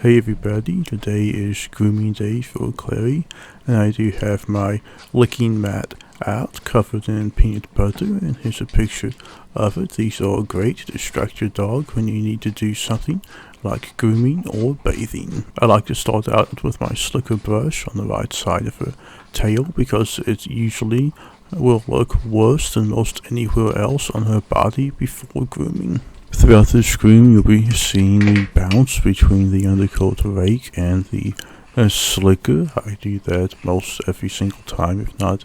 Hey everybody, today is grooming day for Clary, and I do have my licking mat out, covered in peanut butter, and here's a picture of it. These are great to distract your dog when you need to do something like grooming or bathing. I like to start out with my slicker brush on the right side of her tail because it usually will look worse than most anywhere else on her body before grooming. Throughout this groom, you'll be seeing me bounce between the undercoat rake and the slicker. I do that most every single time, if not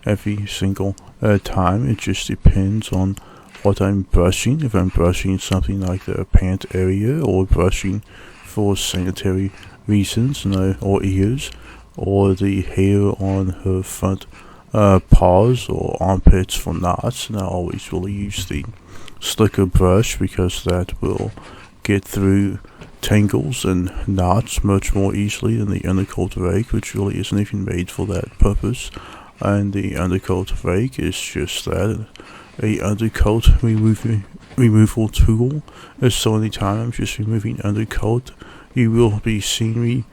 every single time. It just depends on what I'm brushing. If I'm brushing something like the pant area, or brushing for sanitary reasons, or ears, or the hair on her front paws or armpits for knots, and I always will use the slicker brush because that will get through tangles and knots much more easily than the undercoat rake, which really isn't even made for that purpose. And the undercoat rake is just that, a undercoat removal tool. So anytime I'm just removing undercoat, you will be seeing me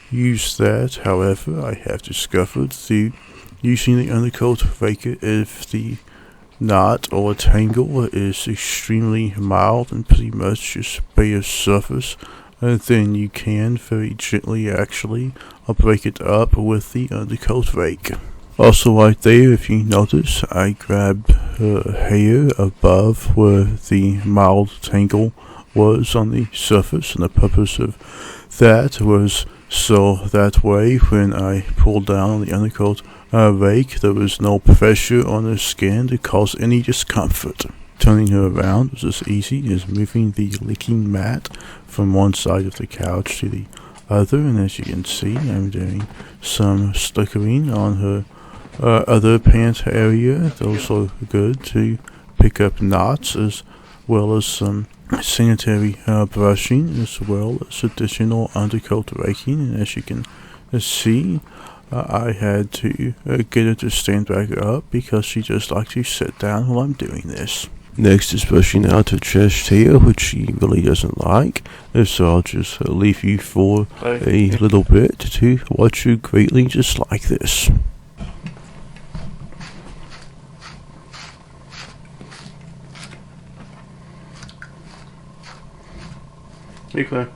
use that. However, I have discovered through using the undercoat rake, if the knot or tangle is extremely mild and pretty much just bare surface, then you can very gently actually break it up with the undercoat rake. Also right there, if you notice, I grabbed her hair above where the mild tangle was on the surface, and the purpose of that was so that way when I pulled down on the undercoat rake, there was no pressure on her skin to cause any discomfort. Turning her around was as easy as moving the licking mat from one side of the couch to the other, and as you can see, I'm doing some slickering on her other pant area. Those are good to pick up knots, as well as some sanitary brushing, as well as additional undercoat raking. And as you can see, I had to get her to stand back up because she just likes to sit down while I'm doing this. Next is brushing out her chest hair, which she really doesn't like, so I'll just leave you for a little bit to watch her greatly just like this. Hey Claire,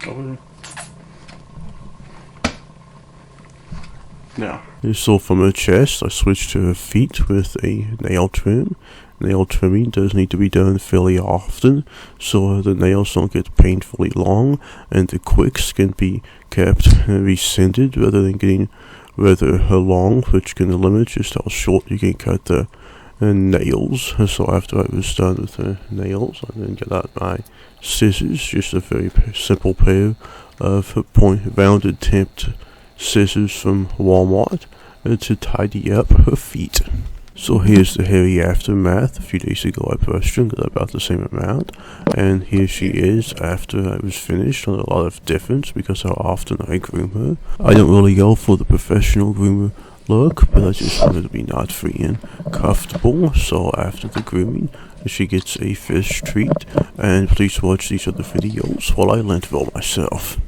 over there. Now, so from her chest, I switched to her feet with a nail trim. Nail trimming does need to be done fairly often, so the nails don't get painfully long, and the quicks can be kept rescinded rather than getting rather long, which can limit just how short you can cut the nails. So after I was done with the nails, I then got out my scissors, just a very simple pair of rounded tipped scissors from Walmart, to tidy up her feet. So here's the hairy aftermath. A few days ago I brushed her and got about the same amount, and here she is after I was finished. Not a lot of difference because how often I groom her. I don't really go for the professional groomer look, but I just wanted to be not free and comfortable. So after the grooming, she gets a fish treat, and please watch these other videos while I lint roll myself.